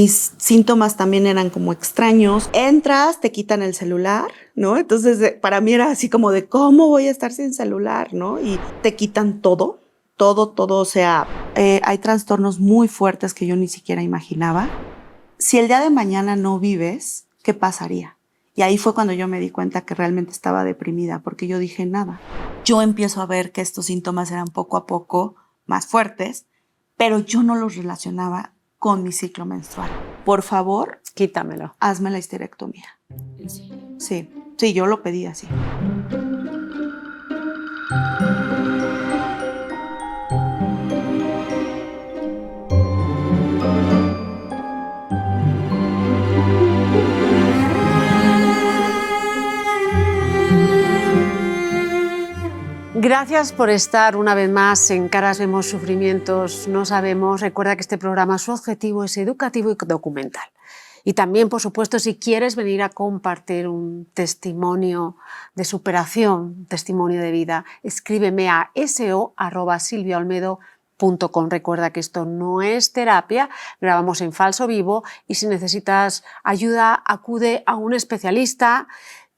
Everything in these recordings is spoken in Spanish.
Mis síntomas también eran como extraños. Entras, te quitan el celular, ¿no? Entonces, para mí era así como de, ¿cómo voy a estar sin celular, no? Y te quitan todo, todo. O sea, hay trastornos muy fuertes que yo ni siquiera imaginaba. Si el día de mañana no vives, ¿qué pasaría? Y ahí fue cuando yo me di cuenta que realmente estaba deprimida, porque yo dije nada. Yo empiezo a ver que estos síntomas eran poco a poco más fuertes, pero yo no los relacionaba con mi ciclo menstrual. Por favor, quítamelo. Hazme la histerectomía. Sí. Sí, yo lo pedí así. Gracias por estar una vez más en Caras Vemos Sufrimientos No Sabemos. Recuerda que este programa, su objetivo es educativo y documental. Y también, por supuesto, si quieres venir a compartir un testimonio de superación, un testimonio de vida, escríbeme a so@silviaolmedo.com. Recuerda que esto no es terapia, grabamos en falso vivo y si necesitas ayuda, acude a un especialista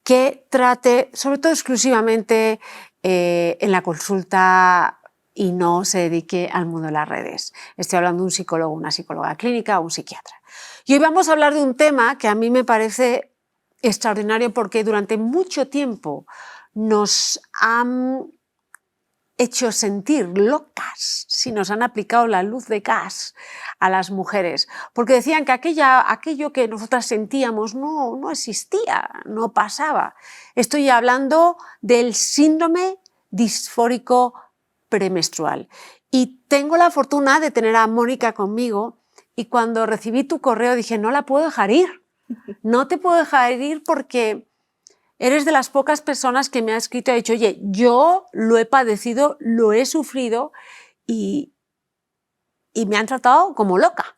que trate, sobre todo exclusivamente, en la consulta y no se dedique al mundo de las redes. Estoy hablando de un psicólogo, una psicóloga clínica o un psiquiatra. Y hoy vamos a hablar de un tema que a mí me parece extraordinario porque durante mucho tiempo nos han hecho sentir locas si nos han aplicado la luz de gas a las mujeres, porque decían que aquello que nosotras sentíamos no existía, no pasaba. Estoy hablando del síndrome disfórico premenstrual. Y tengo la fortuna de tener a Mónica conmigo y cuando recibí tu correo dije, no la puedo dejar ir, no te puedo dejar ir porque eres de las pocas personas que me ha escrito y ha dicho, oye, yo lo he padecido, lo he sufrido y me han tratado como loca,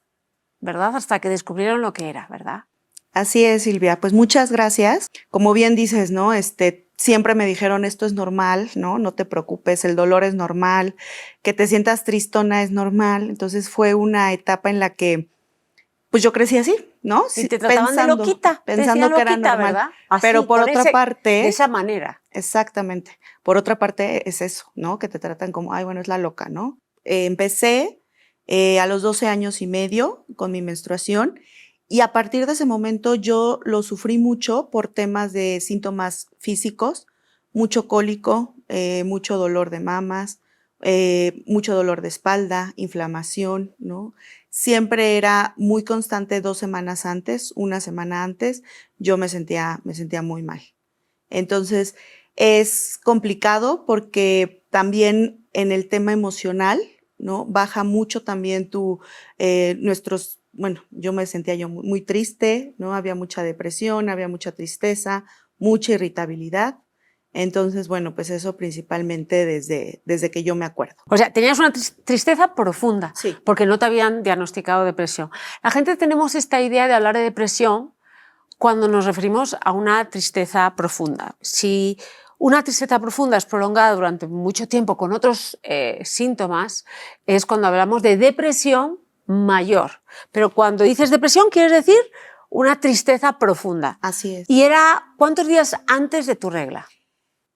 ¿verdad? Hasta que descubrieron lo que era, ¿verdad? Así es, Silvia. Pues muchas gracias. Como bien dices, ¿no? Siempre me dijeron, esto es normal, ¿no? No te preocupes, el dolor es normal, que te sientas tristona es normal. Entonces fue una etapa en la que pues yo crecí así, ¿no? Y te trataban de loquita, pensando que era normal. ¿verdad? Así, pero por otra parte, de esa manera. Exactamente. Por otra parte es eso, ¿no? Que te tratan como, ay, bueno, es la loca, ¿no? Empecé a los 12 años y medio con mi menstruación y a partir de ese momento yo lo sufrí mucho por temas de síntomas físicos, mucho cólico, mucho dolor de mamas, mucho dolor de espalda, inflamación, ¿no? Siempre era muy constante 2 semanas antes, una semana antes, yo me sentía muy mal. Entonces, es complicado porque también en el tema emocional, ¿no? Baja mucho también yo me sentía muy triste, ¿no? Había mucha depresión, había mucha tristeza, mucha irritabilidad. Entonces, bueno, pues eso principalmente desde que yo me acuerdo. O sea, tenías una tristeza profunda, sí, porque no te habían diagnosticado depresión. La gente tenemos esta idea de hablar de depresión cuando nos referimos a una tristeza profunda. Si una tristeza profunda es prolongada durante mucho tiempo con otros síntomas, es cuando hablamos de depresión mayor. Pero cuando dices depresión, quieres decir una tristeza profunda. Así es. ¿Y era cuántos días antes de tu regla?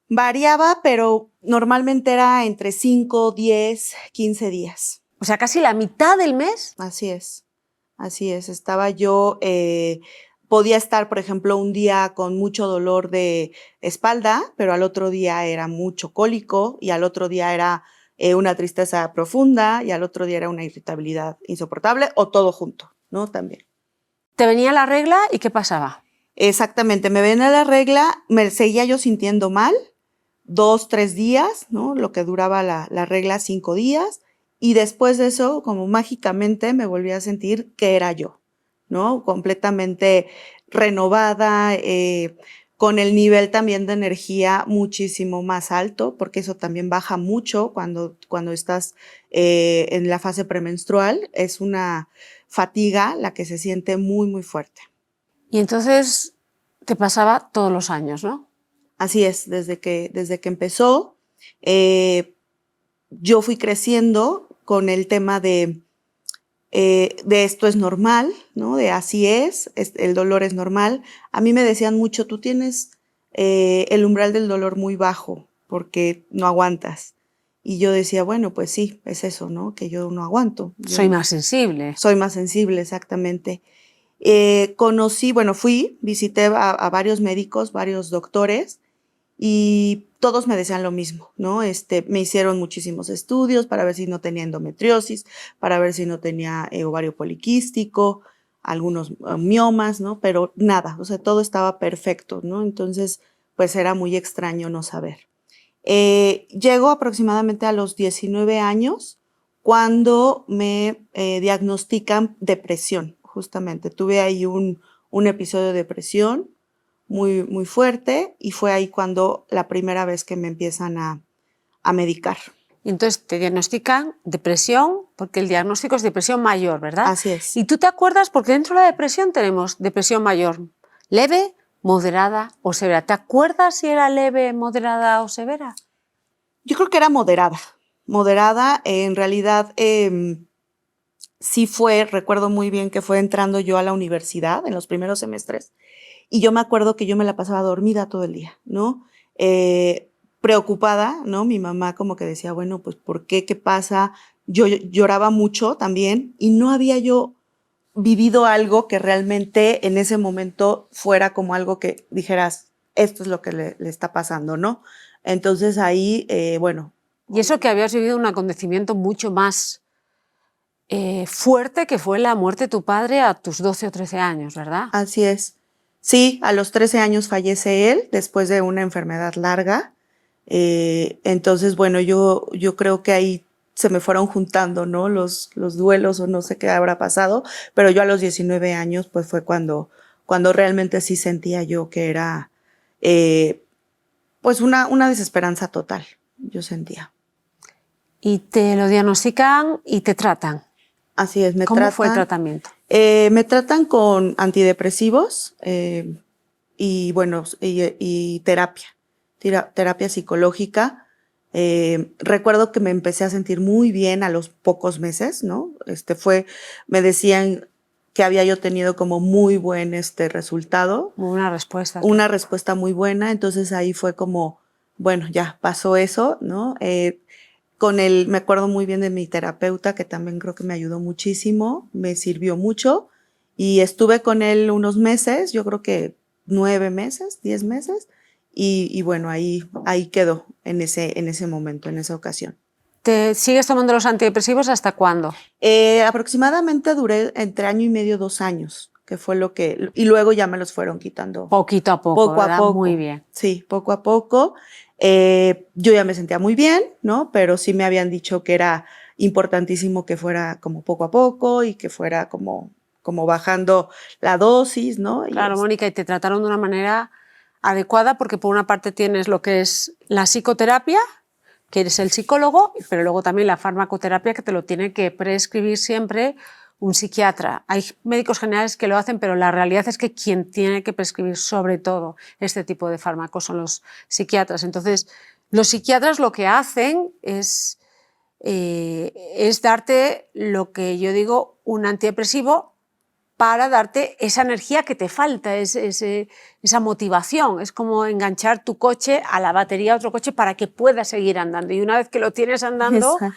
Variaba, pero normalmente era entre 5, 10, 15 días. O sea, casi la mitad del mes. Así es. Estaba yo, podía estar, por ejemplo, un día con mucho dolor de espalda, pero al otro día era mucho cólico y al otro día era una tristeza profunda y al otro día era una irritabilidad insoportable o todo junto, ¿no? También. ¿Te venía la regla y qué pasaba? Exactamente, me venía la regla, me seguía yo sintiendo mal, 2, 3 días, ¿no? Lo que duraba la regla 5 días. Y después de eso, como mágicamente, me volví a sentir que era yo, ¿no? Completamente renovada, con el nivel también de energía muchísimo más alto, porque eso también baja mucho cuando estás en la fase premenstrual. Es una fatiga la que se siente muy, muy fuerte. Y entonces te pasaba todos los años, ¿no? Así es, desde que empezó, yo fui creciendo con el tema de de esto es normal, ¿no? De así el dolor es normal. A mí me decían mucho, tú tienes el umbral del dolor muy bajo porque no aguantas. Y yo decía, bueno, pues sí, es eso, ¿no? Que yo no aguanto. Soy más sensible. Soy más sensible, exactamente. Visité a varios médicos, varios doctores, y todos me decían lo mismo, ¿no? Me hicieron muchísimos estudios para ver si no tenía endometriosis, para ver si no tenía ovario poliquístico, algunos miomas, ¿no? Pero nada, o sea, todo estaba perfecto, ¿no? Entonces, pues era muy extraño no saber. Llego aproximadamente a los 19 años cuando me diagnostican depresión, justamente. Tuve ahí un episodio de depresión muy, muy fuerte y fue ahí cuando la primera vez que me empiezan a medicar. Y entonces te diagnostican depresión, porque el diagnóstico es depresión mayor, ¿verdad? Así es. Y tú te acuerdas, porque dentro de la depresión tenemos depresión mayor, leve, moderada o severa. ¿Te acuerdas si era leve, moderada o severa? Yo creo que era moderada. Moderada, en realidad sí recuerdo muy bien que fue entrando yo a la universidad en los primeros semestres. Y yo me acuerdo que yo me la pasaba dormida todo el día, ¿no? Preocupada, ¿no? Mi mamá como que decía, bueno, pues ¿por qué? ¿Qué pasa? Yo lloraba mucho también y no había yo vivido algo que realmente en ese momento fuera como algo que dijeras, esto es lo que le está pasando, ¿no? Entonces ahí, bueno. Y eso que habías vivido un acontecimiento mucho más fuerte, que fue la muerte de tu padre a tus 12 o 13 años, ¿verdad? Así es. Sí, a los 13 años fallece él después de una enfermedad larga. Entonces, bueno, yo creo que ahí se me fueron juntando, ¿no? Los duelos o no sé qué habrá pasado, pero yo a los 19 años, pues fue cuando realmente sí sentía yo que era, pues una desesperanza total, yo sentía. Y te lo diagnostican y te tratan. Así es, ¿Cómo fue el tratamiento? Me tratan con antidepresivos y bueno, y terapia psicológica. Recuerdo que me empecé a sentir muy bien a los pocos meses, ¿no? Me decían que había yo tenido como muy buen resultado. Una respuesta. Una respuesta muy buena, entonces ahí fue como, bueno, ya pasó eso, ¿no? Me acuerdo muy bien de mi terapeuta, que también creo que me ayudó muchísimo, me sirvió mucho, y estuve con él unos meses, yo creo que 9 meses, 10 meses, y bueno, ahí quedó en ese momento, en esa ocasión. ¿Te sigues tomando los antidepresivos hasta cuándo? Aproximadamente duré entre año y medio, 2 años, que fue y luego ya me los fueron quitando. Poquito a poco, Poco ¿verdad? a poco. Muy bien. Sí, poco a poco. Yo ya me sentía muy bien, ¿no? Pero sí me habían dicho que era importantísimo que fuera como poco a poco y que fuera como bajando la dosis, ¿no? Claro, Mónica, y te trataron de una manera adecuada porque por una parte tienes lo que es la psicoterapia, que eres el psicólogo, pero luego también la farmacoterapia, que te lo tiene que prescribir siempre un psiquiatra. Hay médicos generales que lo hacen, pero la realidad es que quien tiene que prescribir sobre todo este tipo de fármacos son los psiquiatras. Entonces, los psiquiatras lo que hacen es darte lo que yo digo, un antidepresivo para darte esa energía que te falta, esa motivación. Es como enganchar tu coche a la batería de otro coche para que pueda seguir andando. Y una vez que lo tienes andando, Exacto.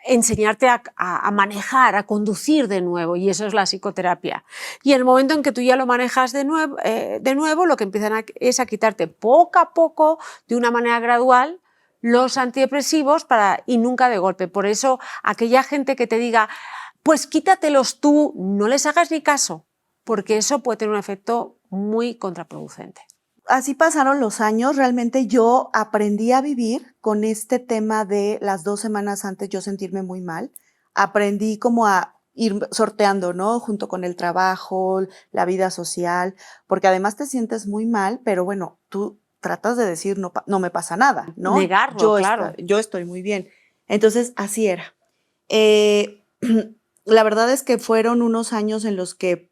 Enseñarte a manejar, a conducir de nuevo, y eso es la psicoterapia. Y en el momento en que tú ya lo manejas de nuevo, lo que empiezan es a quitarte poco a poco, de una manera gradual, los antidepresivos y nunca de golpe. Por eso, aquella gente que te diga, pues quítatelos tú, no les hagas ni caso, porque eso puede tener un efecto muy contraproducente. Así pasaron los años, realmente yo aprendí a vivir con este tema de las 2 semanas antes yo sentirme muy mal. Aprendí como a ir sorteando, ¿no? Junto con el trabajo, la vida social, porque además te sientes muy mal, pero bueno, tú tratas de decir, no me pasa nada, ¿no? Negarlo, claro. Yo estoy muy bien. Entonces, así era. La verdad es que fueron unos años en los que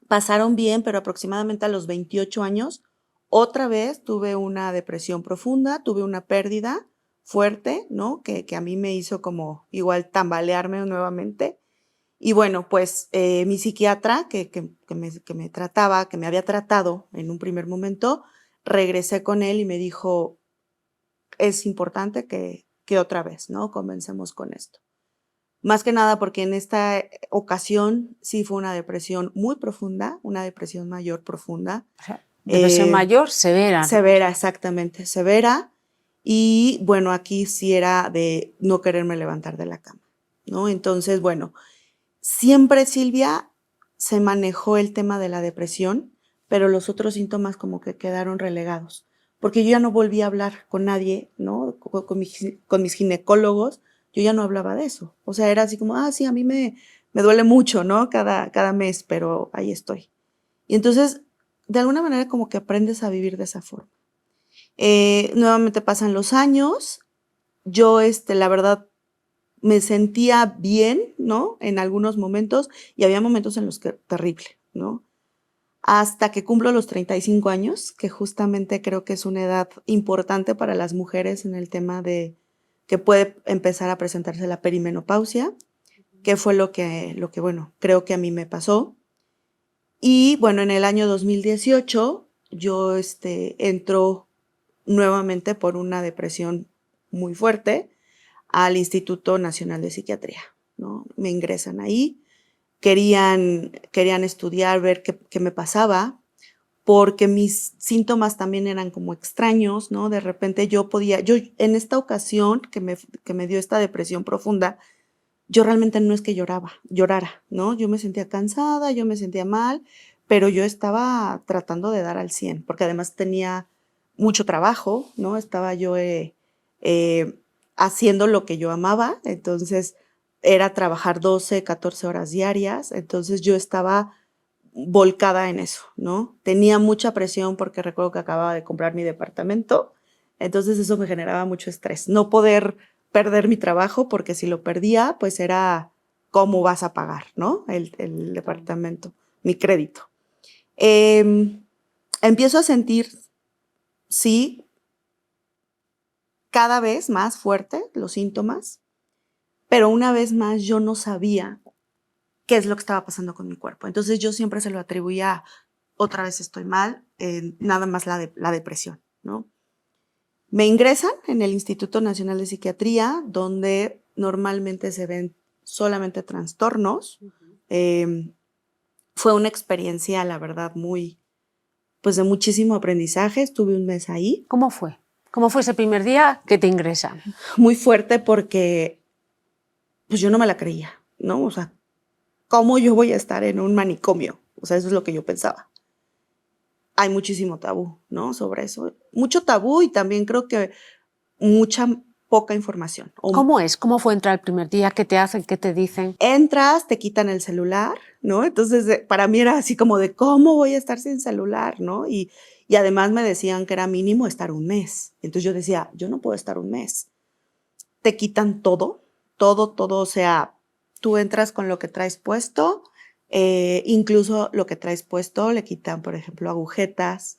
pasaron bien, pero aproximadamente a los 28 años, otra vez tuve una depresión profunda, tuve una pérdida fuerte, ¿no? Que a mí me hizo como igual tambalearme nuevamente. Y bueno, pues mi psiquiatra que me trataba, que me había tratado en un primer momento, regresé con él y me dijo, es importante que otra vez, ¿no? Comencemos con esto. Más que nada porque en esta ocasión sí fue una depresión muy profunda, una depresión mayor profunda. O sea, depresión mayor, severa. Severa, exactamente, severa. Y bueno, aquí sí era de no quererme levantar de la cama, ¿no? Entonces, bueno, siempre Silvia se manejó el tema de la depresión, pero los otros síntomas como que quedaron relegados, porque yo ya no volví a hablar con nadie, ¿no? Con mis ginecólogos, yo ya no hablaba de eso. O sea, era así como, sí, a mí me duele mucho, ¿no? Cada mes, pero ahí estoy. Y entonces, de alguna manera como que aprendes a vivir de esa forma. Nuevamente pasan los años, yo, la verdad, me sentía bien, ¿no? En algunos momentos, y había momentos en los que terrible, ¿no? Hasta que cumplo los 35 años, que justamente creo que es una edad importante para las mujeres en el tema de que puede empezar a presentarse la perimenopausia, que fue bueno, creo que a mí me pasó. Y bueno, en el año 2018 yo entro nuevamente por una depresión muy fuerte al Instituto Nacional de Psiquiatría, ¿no? Me ingresan ahí, querían estudiar, ver qué me pasaba, porque mis síntomas también eran como extraños, ¿no? De repente yo en esta ocasión que me dio esta depresión profunda, yo realmente no es que llorara, ¿no? Yo me sentía cansada, yo me sentía mal, pero yo estaba tratando de dar al 100, porque además tenía mucho trabajo, ¿no? Estaba yo haciendo lo que yo amaba, entonces era trabajar 12, 14 horas diarias, entonces yo estaba volcada en eso, ¿no? Tenía mucha presión porque recuerdo que acababa de comprar mi departamento, entonces eso me generaba mucho estrés, no poder perder mi trabajo porque si lo perdía, pues era cómo vas a pagar, ¿no? El departamento, mi crédito. Empiezo a sentir, sí, cada vez más fuerte los síntomas, pero una vez más yo no sabía qué es lo que estaba pasando con mi cuerpo. Entonces yo siempre se lo atribuía, otra vez estoy mal, nada más la depresión, ¿no? Me ingresan en el Instituto Nacional de Psiquiatría, donde normalmente se ven solamente trastornos. Fue una experiencia, la verdad, pues de muchísimo aprendizaje. Estuve un mes ahí. ¿Cómo fue? ¿Cómo fue ese primer día que te ingresan? Muy fuerte porque pues yo no me la creía, ¿no? O sea, ¿cómo yo voy a estar en un manicomio? O sea, eso es lo que yo pensaba. Hay muchísimo tabú, ¿no? Sobre eso. Mucho tabú y también creo que mucha poca información. ¿Cómo es? ¿Cómo fue entrar el primer día? ¿Qué te hacen? ¿Qué te dicen? Entras, te quitan el celular, ¿no? Entonces, para mí era así como de, ¿cómo voy a estar sin celular, no? Y además me decían que era mínimo estar un mes. Entonces yo decía, yo no puedo estar un mes. Te quitan todo, todo, o sea, tú entras con lo que traes puesto, incluso lo que traes puesto le quitan, por ejemplo, agujetas.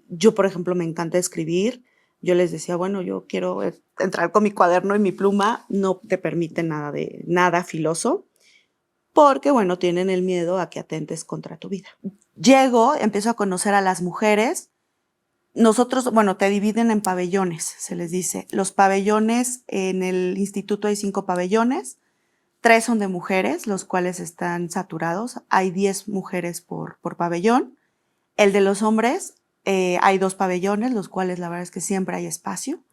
Yo, por ejemplo, me encanta escribir. Yo les decía, bueno, yo quiero entrar con mi cuaderno y mi pluma, no te permiten nada filoso, porque, bueno, tienen el miedo a que atentes contra tu vida. Llego, empiezo a conocer a las mujeres. Nosotros, bueno, te dividen en pabellones, se les dice. Los pabellones, en el instituto hay 5 pabellones, 3 son de mujeres, los cuales están saturados. Hay 10 mujeres por pabellón. El de los hombres, hay 2 pabellones, los cuales la verdad es que siempre hay espacio.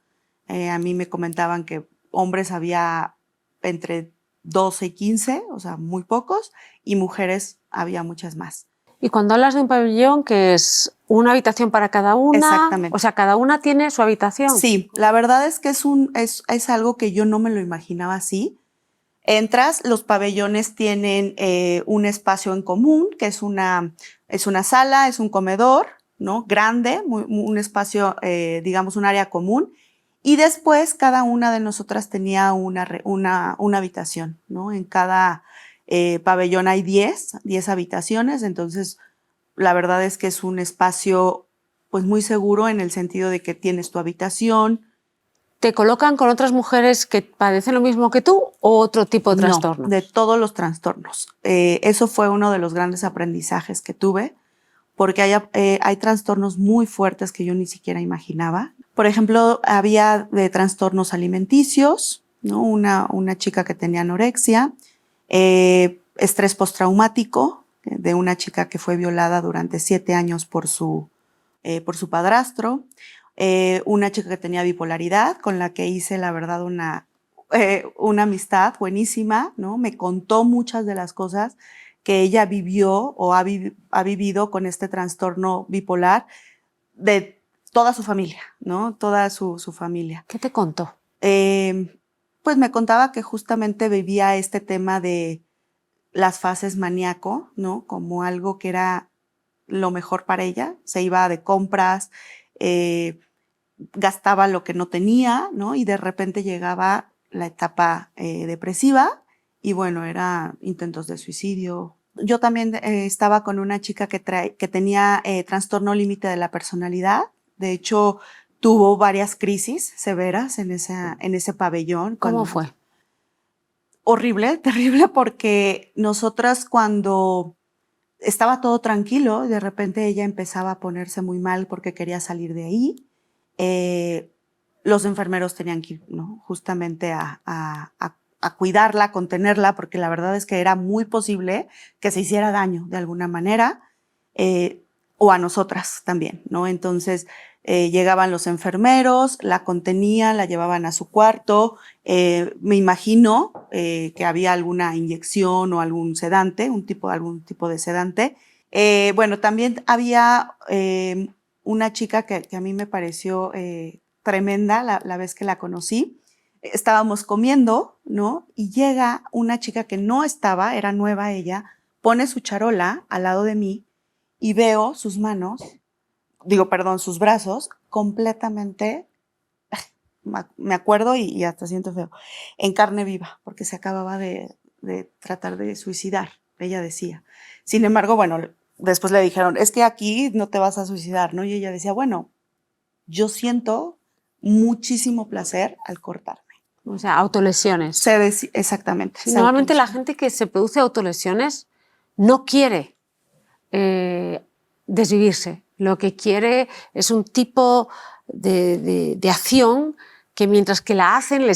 A mí me comentaban que hombres había entre 12 y 15, o sea, muy pocos, y mujeres había muchas más. Y cuando hablas de un pabellón, que es una habitación para cada una, Exactamente. O sea, cada una tiene su habitación. Sí, la verdad es que es algo que yo no me lo imaginaba así. Entras, los pabellones tienen un espacio en común, que es una sala, es un comedor, ¿no? Grande, un espacio, digamos, un área común. Y después cada una de nosotras tenía una habitación, ¿no? En cada pabellón hay 10 habitaciones, entonces la verdad es que es un espacio pues muy seguro en el sentido de que tienes tu habitación, ¿Te colocan con otras mujeres que padecen lo mismo que tú o otro tipo de trastorno? No, de todos los trastornos. Eso fue uno de los grandes aprendizajes que tuve, porque hay trastornos muy fuertes que yo ni siquiera imaginaba. Por ejemplo, había de trastornos alimenticios, ¿no? Una chica que tenía anorexia, estrés postraumático, de una chica que fue violada durante 7 años por su padrastro, una chica que tenía bipolaridad, con la que hice, la verdad, una amistad buenísima, ¿no? Me contó muchas de las cosas que ella vivió o ha vivido con este trastorno bipolar de toda su familia, ¿no? Toda su familia. ¿Qué te contó? Pues me contaba que justamente vivía este tema de las fases maníaco, ¿no? Como algo que era lo mejor para ella. Se iba de compras, gastaba lo que no tenía, ¿no? Y de repente llegaba la etapa depresiva y bueno, era intentos de suicidio. Yo también estaba con una chica que tenía trastorno límite de la personalidad. De hecho, tuvo varias crisis severas en ese pabellón. ¿Cómo fue? Horrible, terrible, porque nosotras cuando estaba todo tranquilo, de repente ella empezaba a ponerse muy mal porque quería salir de ahí. Los enfermeros tenían que ir, ¿no? Justamente a cuidarla, a contenerla, porque la verdad es que era muy posible que se hiciera daño de alguna manera, o a nosotras también, ¿no? Entonces llegaban los enfermeros, la contenían, la llevaban a su cuarto. Me imagino que había alguna inyección o algún sedante, algún tipo de sedante. Bueno, también había una chica que a mí me pareció tremenda la vez que la conocí. Estábamos comiendo, ¿no? Y llega una chica que no estaba, era nueva ella, pone su charola al lado de mí y veo sus manos, sus brazos completamente, me acuerdo y hasta siento feo, en carne viva, porque se acababa de tratar de suicidar, ella decía. Sin embargo, bueno, después le dijeron, es que aquí no te vas a suicidar, ¿no? Y ella decía, bueno, yo siento muchísimo placer al cortarme. O sea, autolesiones. Exactamente. Sí, normalmente la gente que se produce autolesiones no quiere desvivirse. Lo que quiere es un tipo de acción que mientras que la hacen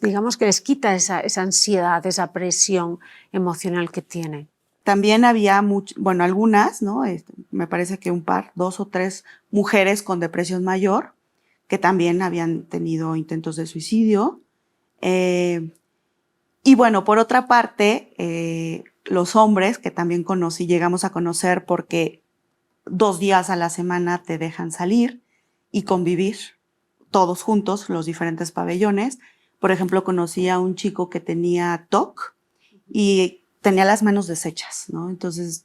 digamos que les quita esa ansiedad, esa presión emocional que tienen. También había algunas, ¿no? Me parece que 2 o 3 mujeres con depresión mayor que también habían tenido intentos de suicidio. Y bueno, por otra parte, los hombres que también llegamos a conocer porque 2 días a la semana te dejan salir y convivir todos juntos, los diferentes pabellones. Por ejemplo, conocí a un chico que tenía TOC y tenía las manos deshechas, ¿no? Entonces,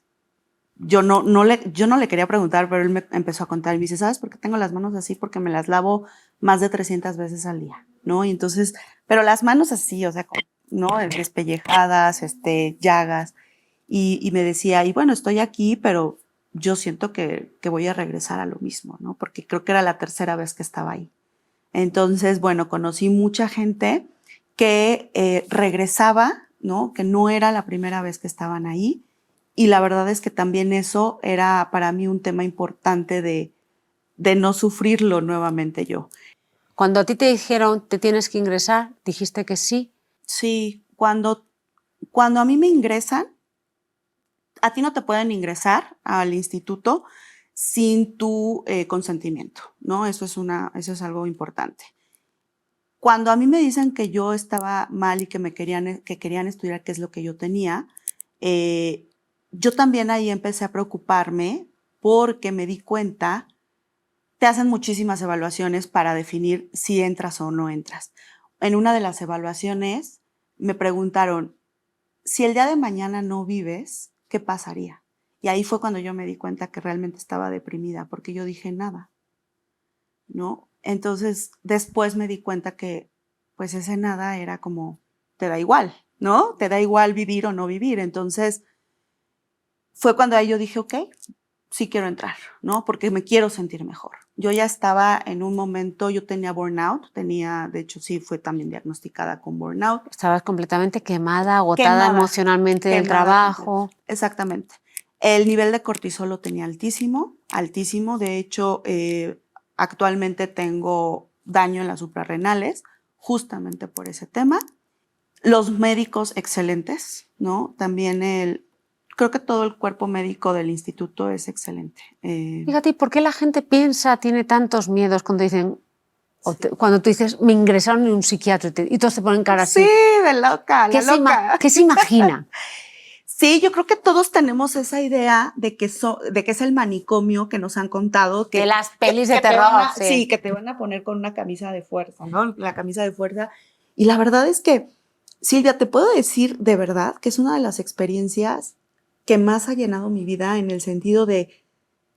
yo no le quería preguntar, pero él me empezó a contar y me dice, ¿sabes por qué tengo las manos así? Porque me las lavo más de 300 veces al día, ¿no? Y entonces, pero las manos así, o sea, ¿no? Despellejadas, llagas. Y me decía, y bueno, estoy aquí, pero yo siento que voy a regresar a lo mismo, ¿no? Porque creo que era la 3.ª vez que estaba ahí. Entonces, bueno, conocí mucha gente que regresaba, ¿no? Que no era la primera vez que estaban ahí. Y la verdad es que también eso era para mí un tema importante de no sufrirlo nuevamente yo. Cuando a ti te dijeron te tienes que ingresar, ¿dijiste que sí? Sí, cuando a mí me ingresan, a ti no te pueden ingresar al instituto sin tu consentimiento, ¿no? Eso es algo importante. Cuando a mí me dicen que yo estaba mal y que querían estudiar qué es lo que yo tenía, yo también ahí empecé a preocuparme porque me di cuenta, te hacen muchísimas evaluaciones para definir si entras o no entras. En una de las evaluaciones me preguntaron, si el día de mañana no vives, ¿qué pasaría? Y ahí fue cuando yo me di cuenta que realmente estaba deprimida, porque yo dije nada, ¿no? Entonces, después me di cuenta que, pues ese nada era como, te da igual, ¿no? Te da igual vivir o no vivir. Entonces, fue cuando ahí yo dije, ok, sí quiero entrar, ¿no? Porque me quiero sentir mejor. Yo ya estaba en un momento, yo tenía burnout, de hecho sí fue también diagnosticada con burnout. Estabas completamente quemada, agotada emocionalmente del trabajo. Exactamente. El nivel de cortisol lo tenía altísimo, altísimo. De hecho, actualmente tengo daño en las suprarrenales, justamente por ese tema. Los médicos excelentes, ¿no? También creo que todo el cuerpo médico del instituto es excelente. Fíjate, ¿por qué la gente tiene tantos miedos cuando dicen, cuando tú dices, me ingresaron en un psiquiatra y todos se ponen cara así? Sí, de loca, la loca. ¿Qué se imagina? Sí, yo creo que todos tenemos esa idea de que es el manicomio que nos han contado. De las pelis de terror. Sí, que te van a poner con una camisa de fuerza, ¿no? La camisa de fuerza. Y la verdad es que, Silvia, te puedo decir de verdad que es una de las experiencias que más ha llenado mi vida, en el sentido de,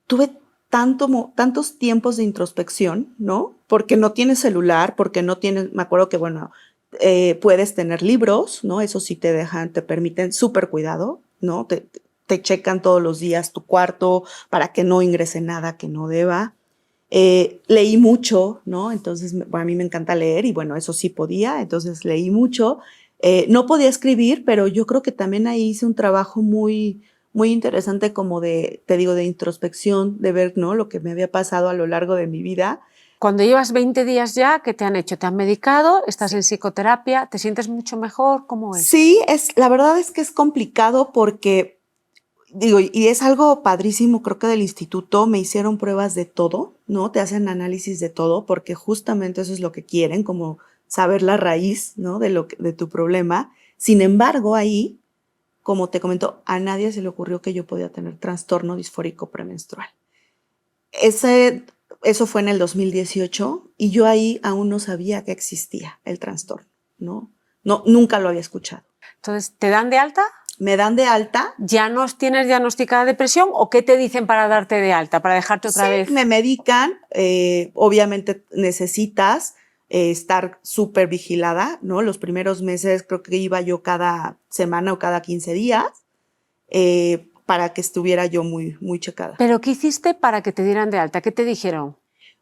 tuve tantos tiempos de introspección, ¿no? Porque no tienes celular, porque no tienes, me acuerdo que, bueno, puedes tener libros, ¿no? Eso sí te permiten súper cuidado, ¿no? Te checan todos los días tu cuarto para que no ingrese nada que no deba. Leí mucho, ¿no? Entonces, a mí me encanta leer y bueno, eso sí podía, entonces leí mucho. No podía escribir, pero yo creo que también ahí hice un trabajo muy interesante, como te digo, de introspección, de ver, ¿no? Lo que me había pasado a lo largo de mi vida. Cuando llevas 20 días ya, ¿qué te han hecho? ¿Te han medicado? ¿Estás en psicoterapia? ¿Te sientes mucho mejor? ¿Cómo es? Sí, la verdad es que es complicado porque, digo, y es algo padrísimo, creo que del instituto me hicieron pruebas de todo, ¿no? Te hacen análisis de todo, porque justamente eso es lo que quieren, como saber la raíz, ¿no? De tu problema. Sin embargo, ahí, como te comento, a nadie se le ocurrió que yo podía tener trastorno disfórico premenstrual. Eso fue en el 2018 y yo ahí aún no sabía que existía el trastorno, ¿no? Nunca lo había escuchado. Entonces, ¿te dan de alta? Me dan de alta. ¿Ya no tienes diagnosticada depresión o qué te dicen para darte de alta, para dejarte otra vez? Me medican, obviamente necesitas estar súper vigilada, ¿no? Los primeros meses creo que iba yo cada semana o cada 15 días para que estuviera yo muy checada. ¿Pero qué hiciste para que te dieran de alta? ¿Qué te dijeron?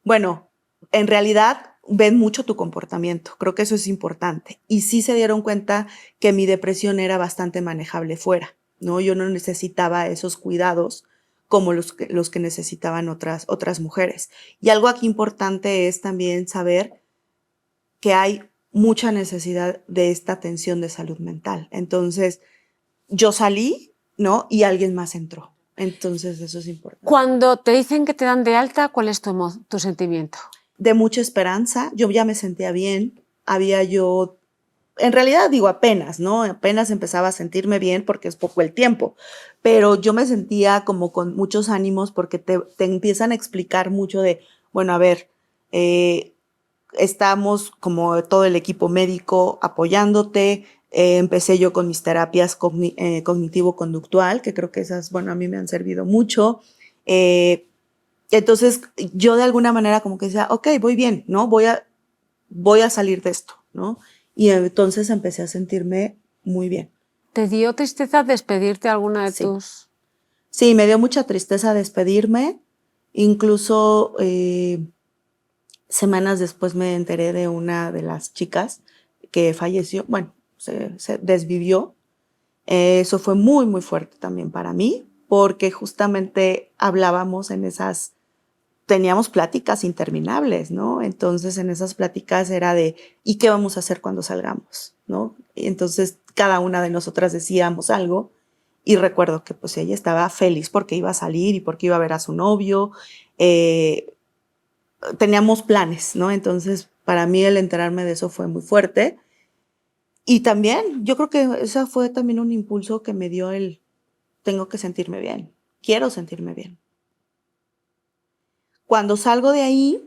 Bueno, en realidad ven mucho tu comportamiento, creo que eso es importante. Y sí se dieron cuenta que mi depresión era bastante manejable fuera, ¿no? Yo no necesitaba esos cuidados como los que necesitaban otras mujeres. Y algo aquí importante es también saber que hay mucha necesidad de esta atención de salud mental. Entonces, yo salí, ¿no? Y alguien más entró. Entonces, eso es importante. Cuando te dicen que te dan de alta, ¿cuál es tu sentimiento? De mucha esperanza. Yo ya me sentía bien. En realidad digo apenas, ¿no? Apenas empezaba a sentirme bien porque es poco el tiempo, pero yo me sentía como con muchos ánimos porque te empiezan a explicar mucho de, bueno, a ver, estamos como todo el equipo médico apoyándote. Empecé yo con mis terapias cognitivo-conductual, que creo que esas, bueno, a mí me han servido mucho. Entonces yo de alguna manera como que decía, ok, voy bien, ¿no? Voy a salir de esto, ¿no? Y entonces empecé a sentirme muy bien. ¿Te dio tristeza despedirte alguna de tus...? Sí, me dio mucha tristeza despedirme. Incluso semanas después me enteré de una de las chicas que falleció, bueno, se desvivió. Eso fue muy fuerte también para mí, porque justamente teníamos pláticas interminables, ¿no? Entonces en esas pláticas era de, ¿y qué vamos a hacer cuando salgamos? ¿No? Y entonces cada una de nosotras decíamos algo y recuerdo que pues ella estaba feliz porque iba a salir y porque iba a ver a su novio. Teníamos planes, ¿no? Entonces para mí el enterarme de eso fue muy fuerte. Y también yo creo que ese fue también un impulso que me dio tengo que sentirme bien, quiero sentirme bien. Cuando salgo de ahí,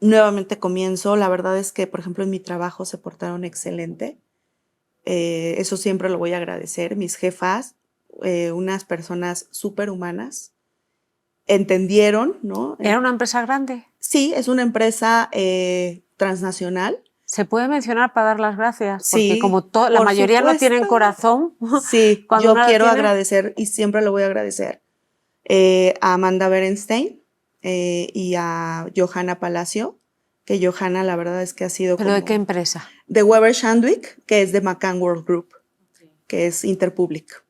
nuevamente comienzo. La verdad es que, por ejemplo, en mi trabajo se portaron excelente. Eso siempre lo voy a agradecer. Mis jefas, unas personas súper humanas, entendieron, ¿no? ¿Era una empresa grande? Sí, es una empresa transnacional. ¿Se puede mencionar para dar las gracias? Porque Sí, como la por mayoría no tienen supuesto. corazón, Sí, cuando yo uno lo quiero tiene, agradecer y siempre lo voy a agradecer a Amanda Berenstein y a Johanna Palacio, que Johanna la verdad es que ha sido ¿pero de qué como empresa? de Weber Shandwick, que es de McCann World Group, que es Interpublic.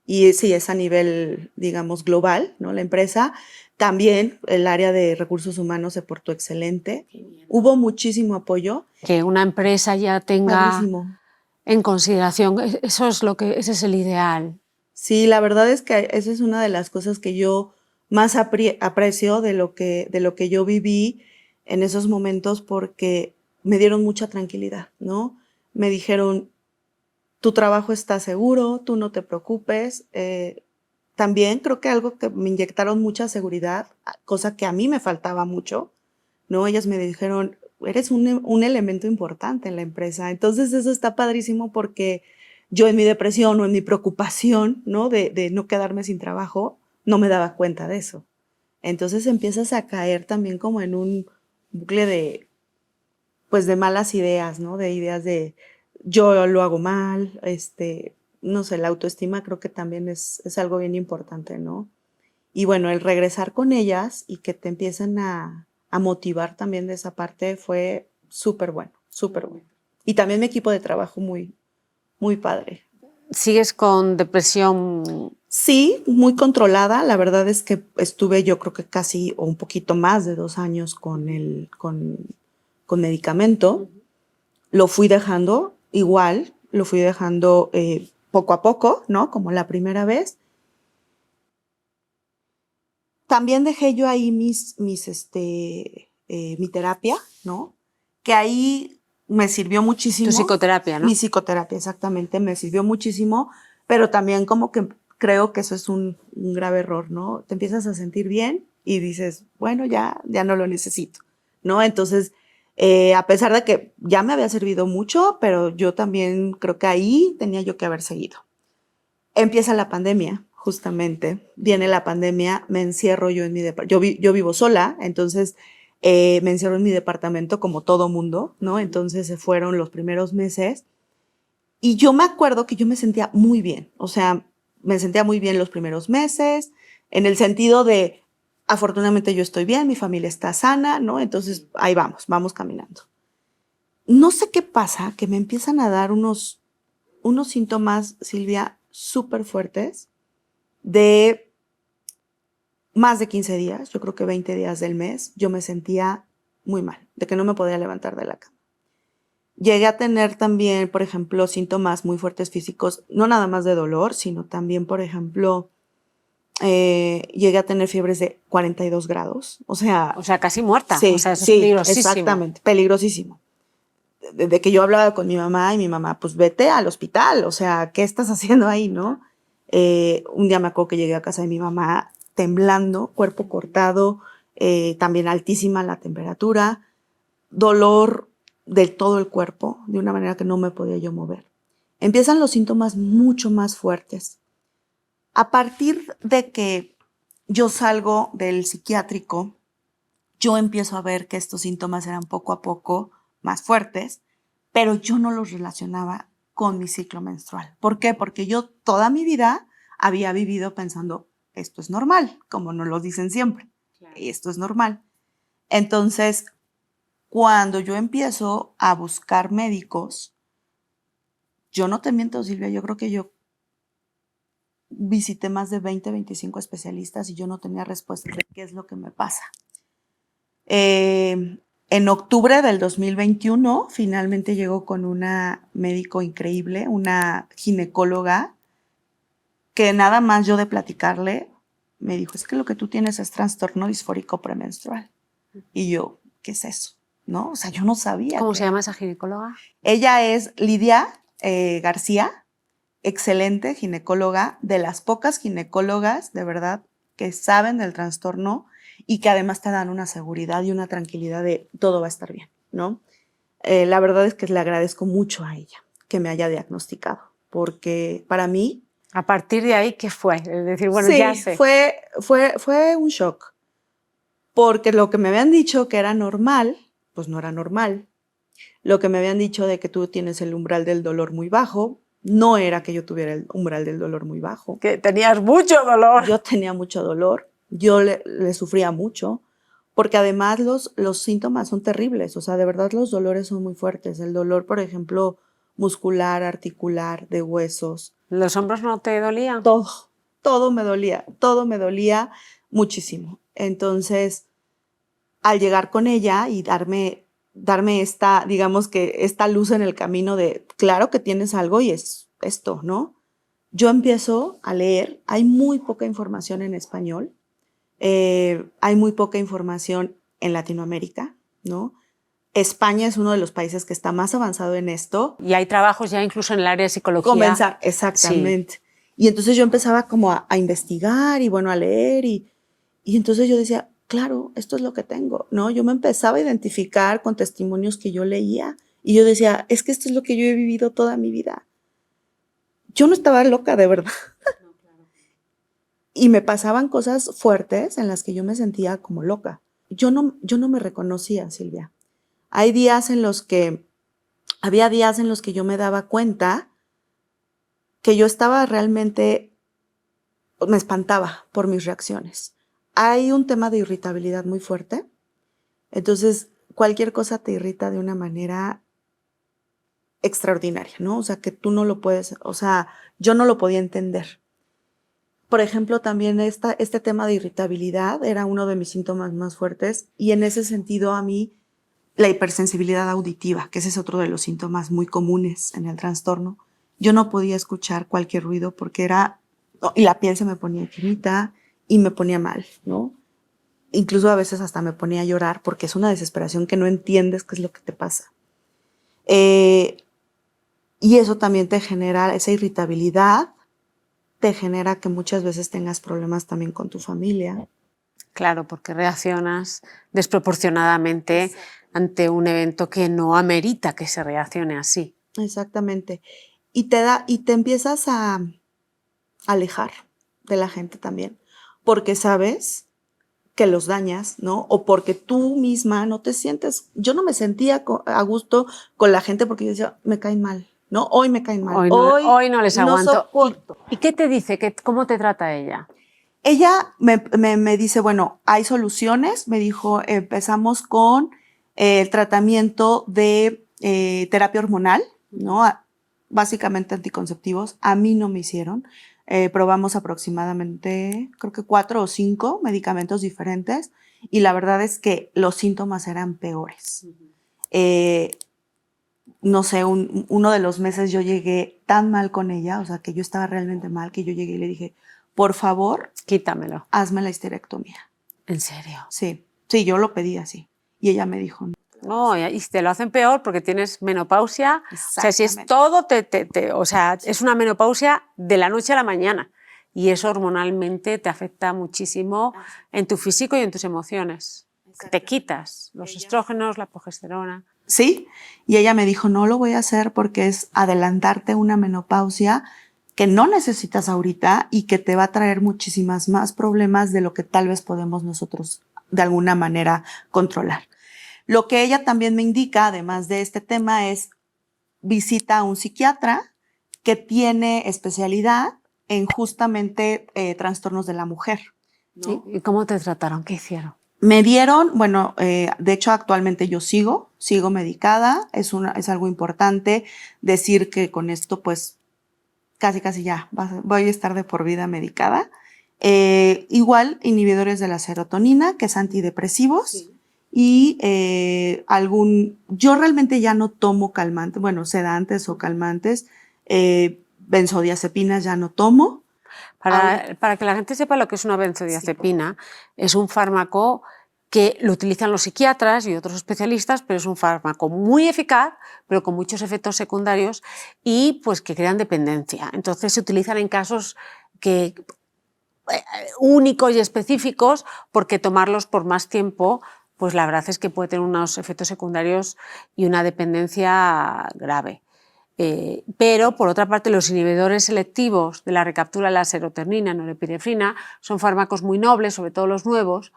Y sí, es a nivel, digamos, global, ¿no? La empresa. También el área de recursos humanos se portó excelente. Hubo muchísimo apoyo. Que una empresa ya tenga Padrísimo. en consideración, eso es ese es el ideal. Sí, la verdad es que esa es una de las cosas que yo más aprecio de lo que yo viví en esos momentos porque me dieron mucha tranquilidad, ¿no? Me dijeron, tu trabajo está seguro, tú no te preocupes. También creo que algo que me inyectaron mucha seguridad, cosa que a mí me faltaba mucho, ¿no? Ellas me dijeron, eres un elemento importante en la empresa. Entonces eso está padrísimo porque yo en mi depresión o en mi preocupación, ¿no? De no quedarme sin trabajo, no me daba cuenta de eso. Entonces empiezas a caer también como en un bucle de, pues de malas ideas, ¿no? De ideas de yo lo hago mal, no sé, la autoestima creo que también es algo bien importante, ¿no? Y bueno, el regresar con ellas y que te empiecen a motivar también de esa parte fue súper bueno, súper bueno. Y también mi equipo de trabajo muy, muy padre. ¿Sigues con depresión? Sí, muy controlada. La verdad es que estuve yo creo que casi o un poquito más de 2 años con medicamento. Lo fui dejando igual, lo fui dejando poco a poco, ¿no? Como la primera vez. También dejé yo ahí mi terapia, ¿no? Que ahí me sirvió Tu muchísimo. psicoterapia, ¿no? Mi psicoterapia, exactamente, me sirvió muchísimo, pero también como que creo que eso es un grave error, ¿no? Te empiezas a sentir bien y dices, bueno, ya no lo necesito, ¿no? Entonces, a pesar de que ya me había servido mucho, pero yo también creo que ahí tenía yo que haber seguido. Empieza la pandemia, justamente. Viene la pandemia, me encierro yo en mi departamento. Yo vivo sola, entonces me encierro en mi departamento como todo mundo, ¿no? Entonces se fueron los primeros meses y yo me acuerdo que yo me sentía muy bien. O sea, me sentía muy bien los primeros meses, en el sentido de, afortunadamente yo estoy bien, mi familia está sana, ¿no? Entonces ahí vamos caminando. No sé qué pasa, que me empiezan a dar unos síntomas, Silvia, súper fuertes de más de 15 días, yo creo que 20 días del mes, yo me sentía muy mal, de que no me podía levantar de la cama. Llegué a tener también, por ejemplo, síntomas muy fuertes físicos, no nada más de dolor, sino también, por ejemplo, llegué a tener fiebres de 42 grados. O sea, casi muerta. O sea, eso es sí, peligrosísimo. exactamente, peligrosísimo. De que yo hablaba con mi mamá y mi mamá, pues vete al hospital, o sea, ¿qué estás haciendo ahí, no? Un día me acuerdo que llegué a casa de mi mamá temblando, cuerpo cortado, también altísima la temperatura, dolor de todo el cuerpo, de una manera que no me podía yo mover. Empiezan los síntomas mucho más fuertes. A partir de que yo salgo del psiquiátrico, yo empiezo a ver que estos síntomas eran poco a poco más fuertes, pero yo no los relacionaba con mi ciclo menstrual. ¿Por qué? Porque yo toda mi vida había vivido pensando, esto es normal, como nos lo dicen siempre, claro. Esto es normal. Entonces, cuando yo empiezo a buscar médicos, yo no te miento, Silvia, yo creo que yo visité más de 20, 25 especialistas y yo no tenía respuesta de qué es lo que me pasa. En octubre del 2021 finalmente llegó con una médico increíble, una ginecóloga, que nada más yo de platicarle me dijo, es que lo que tú tienes es trastorno disfórico premenstrual. Y yo, ¿qué es eso? ¿No? O sea, yo no sabía. ¿Cómo se llama esa ginecóloga? Ella es Lidia García, excelente ginecóloga, de las pocas ginecólogas, de verdad, que saben del trastorno y que además te dan una seguridad y una tranquilidad de todo va a estar bien, ¿no? La verdad es que le agradezco mucho a ella que me haya diagnosticado, porque para mí... A partir de ahí, ¿qué fue? Es decir, bueno, sí, ya sé. Fue un shock, porque lo que me habían dicho que era normal, pues no era normal. Lo que me habían dicho de que tú tienes el umbral del dolor muy bajo, no era que yo tuviera el umbral del dolor muy bajo. Que tenías mucho dolor. Yo tenía mucho dolor, yo le sufría mucho, porque además los síntomas son terribles, o sea, de verdad los dolores son muy fuertes. El dolor, por ejemplo, muscular, articular, de huesos. ¿Los hombros no te dolían? Todo me dolía muchísimo. Entonces, al llegar con ella y darme esta, digamos que esta luz en el camino de, claro que tienes algo y es esto, ¿no? Yo empiezo a leer, hay muy poca información en español, hay muy poca información en Latinoamérica, ¿no? España es uno de los países que está más avanzado en esto. Y hay trabajos ya incluso en el área de psicología. Comenzar, exactamente. Sí. Y entonces yo empezaba como a investigar y bueno, a leer y entonces yo decía, claro, esto es lo que tengo, ¿no? Yo me empezaba a identificar con testimonios que yo leía y yo decía, es que esto es lo que yo he vivido toda mi vida. Yo no estaba loca, de verdad. No, claro. Y me pasaban cosas fuertes en las que yo me sentía como loca. Yo no me reconocía, Silvia. Había días en los que yo me daba cuenta que yo estaba realmente, me espantaba por mis reacciones. Hay un tema de irritabilidad muy fuerte, entonces cualquier cosa te irrita de una manera extraordinaria, ¿no? O sea, que tú no lo puedes, o sea, yo no lo podía entender. Por ejemplo, también este tema de irritabilidad era uno de mis síntomas más fuertes y en ese sentido a mí la hipersensibilidad auditiva, que ese es otro de los síntomas muy comunes en el trastorno. Yo no podía escuchar cualquier ruido porque y la piel se me ponía chinita y me ponía mal, ¿no? Incluso a veces hasta me ponía a llorar porque es una desesperación que no entiendes qué es lo que te pasa. Y eso también te genera esa irritabilidad, te genera que muchas veces tengas problemas también con tu familia. Claro, porque reaccionas desproporcionadamente. Exacto. Ante un evento que no amerita que se reaccione así. Exactamente. Y te empiezas a alejar de la gente también, porque sabes que los dañas, ¿no? O porque tú misma no te sientes, yo no me sentía a gusto con la gente porque yo decía, me caen mal, ¿no? Hoy me caen mal. Hoy no les aguanto. No soporto. ¿Y qué te dice? ¿Cómo te trata ella? Ella me dice, bueno, hay soluciones. Me dijo, empezamos con el tratamiento de terapia hormonal, ¿no? Básicamente anticonceptivos. A mí no me hicieron. Probamos aproximadamente, creo que 4 o 5 medicamentos diferentes y la verdad es que los síntomas eran peores. No sé, uno de los meses yo llegué tan mal con ella, o sea, que yo estaba realmente mal, que yo llegué y le dije, por favor, quítamelo. Hazme la histerectomía. ¿En serio? Sí, yo lo pedí así. Y ella me dijo, no. No, y te lo hacen peor porque tienes menopausia. O sea, si es todo, o sea, es una menopausia de la noche a la mañana. Y eso hormonalmente te afecta muchísimo en tu físico y en tus emociones. Te quitas los estrógenos, la progesterona. Sí, y ella me dijo, no lo voy a hacer porque es adelantarte una menopausia que no necesitas ahorita y que te va a traer muchísimas más problemas de lo que tal vez podemos nosotros de alguna manera controlar. Lo que ella también me indica, además de este tema, es visita a un psiquiatra que tiene especialidad en justamente trastornos de la mujer, ¿no? ¿Y cómo te trataron? ¿Qué hicieron? Me dieron, bueno, de hecho actualmente yo sigo medicada, es algo importante decir que con esto pues casi ya voy a estar de por vida medicada. Igual inhibidores de la serotonina, que es antidepresivos. Sí. Y yo realmente ya no tomo calmantes, bueno, sedantes o calmantes, benzodiazepinas ya no tomo. Para que la gente sepa lo que es una benzodiazepina, es un fármaco que lo utilizan los psiquiatras y otros especialistas, pero es un fármaco muy eficaz, pero con muchos efectos secundarios y pues que crean dependencia. Entonces se utilizan en casos únicos y específicos, porque tomarlos por más tiempo, pues la verdad es que puede tener unos efectos secundarios y una dependencia grave. Pero, por otra parte, los inhibidores selectivos de la recaptura de la serotonina, norepinefrina, son fármacos muy nobles, sobre todo los nuevos,